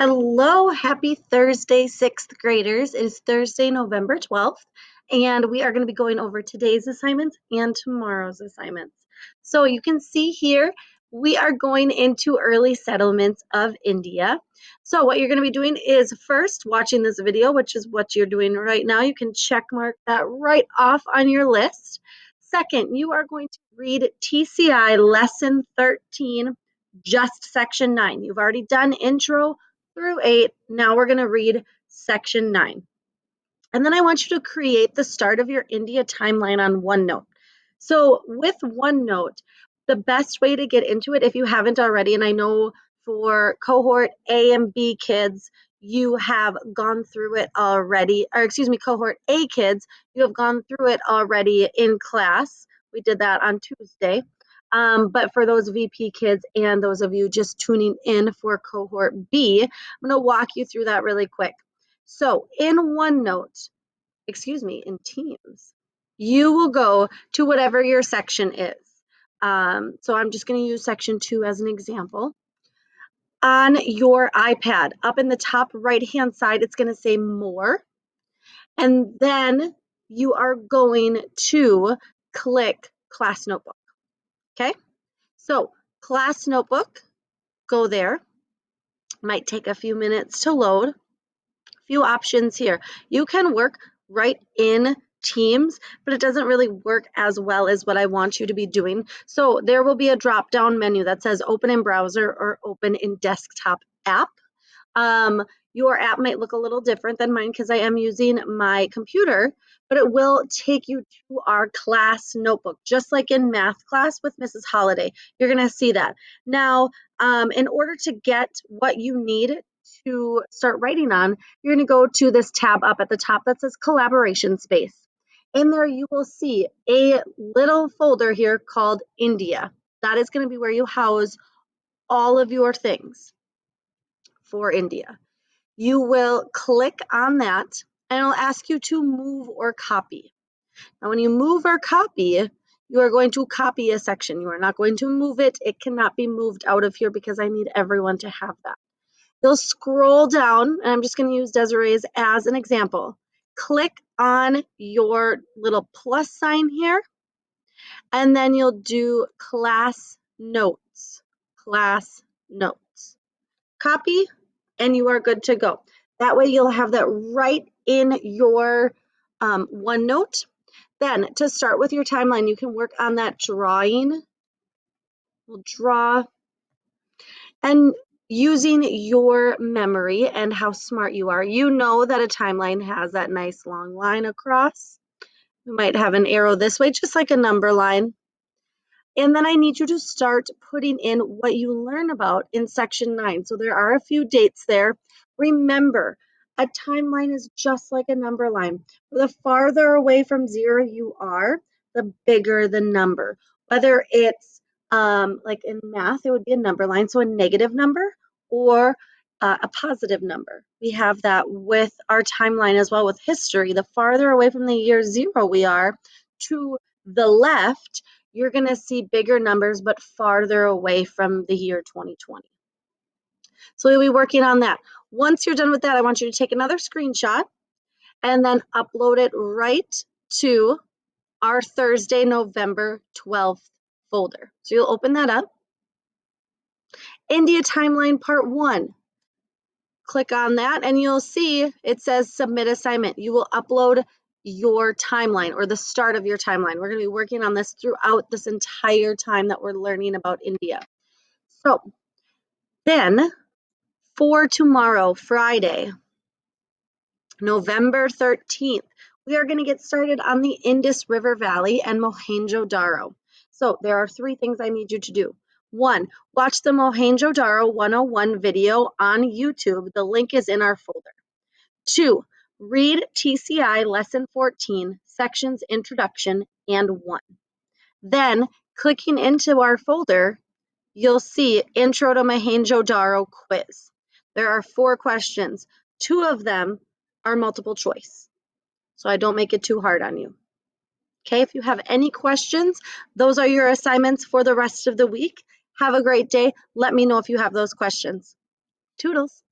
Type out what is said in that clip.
Hello, happy Thursday, sixth graders. It is Thursday, November 12th, and we are going to be going over today's assignments and tomorrow's assignments. So you can see here, we are going into early settlements of India. So what you're going to be doing is first watching this video, which is what you're doing right now. You can check mark that right off on your list. Second, you are going to read TCI Lesson 13, just Section 9. You've already done intro through 8. Now we're going to read section 9. And then I want you to create the start of your India timeline on OneNote. So with OneNote, the best way to get into it, if you haven't already, and I know for cohort A and B kids, you have gone through it already, or excuse me, cohort A kids, you have gone through it already in class. We did that on Tuesday. But for those VP kids and those of you just tuning in for cohort B, I'm going to walk you through that really quick. So in OneNote, in Teams, you will go to whatever your section is. So I'm just going to use section 2 as an example. On your iPad, up in the top right-hand side, it's going to say More. And then you are going to click Class Notebook. Okay? So Class Notebook, go there. Might take a few minutes to load. Few options here. You can work right in Teams, but it doesn't really work as well as what I want you to be doing. So there will be a drop-down menu that says open in browser or open in desktop app. Your app might look a little different than mine because I am using my computer, but it will take you to our class notebook, just like in math class with Mrs. Holiday. You're going to see that. Now, in order to get what you need to start writing on, you're going to go to this tab up at the top that says collaboration space. In there, you will see a little folder here called India. That is going to be where you house all of your things for India. You will click on that and it'll ask you to move or copy. Now, when you move or copy, you are going to copy a section. You are not going to move it. It cannot be moved out of here because I need everyone to have that. You'll scroll down, and I'm just going to use Desiree's as an example. Click on your little plus sign here, and then you'll do class notes. Class notes. Copy, and you are good to go. That way you'll have that right in your OneNote. Then to start with your timeline, you can work on that drawing. We'll draw. And using your memory and how smart you are, you know that a timeline has that nice long line across. You might have an arrow this way, just like a number line. And then I need you to start putting in what you learn about in section 9. So there are a few dates there. Remember, a timeline is just like a number line. The farther away from 0 you are, the bigger the number. Whether it's like in math, it would be a number line, so a negative number or a positive number. We have that with our timeline as well with history. The farther away from the year 0 we are, to the left, you're going to see bigger numbers, but farther away from the year 2020. So we'll be working on that. Once you're done with that, I want you to take another screenshot and then upload it right to our Thursday, November 12th folder. So you'll open that up. India Timeline Part 1. Click on that and you'll see it says Submit Assignment. You will upload your timeline or the start of your timeline. We're going to be working on this throughout this entire time that we're learning about India. So then for tomorrow, Friday, November 13th, we are going to get started on the Indus River Valley and Mohenjo-Daro. So there are 3 things I need you to do. 1, watch the Mohenjo-Daro 101 video on YouTube. The link is in our folder. 2, read TCI Lesson 14, Sections Introduction and 1. Then, clicking into our folder, you'll see Intro to Mohenjo-Daro quiz. There are 4 questions. 2 of them are multiple choice, so I don't make it too hard on you. Okay, if you have any questions, those are your assignments for the rest of the week. Have a great day. Let me know if you have those questions. Toodles.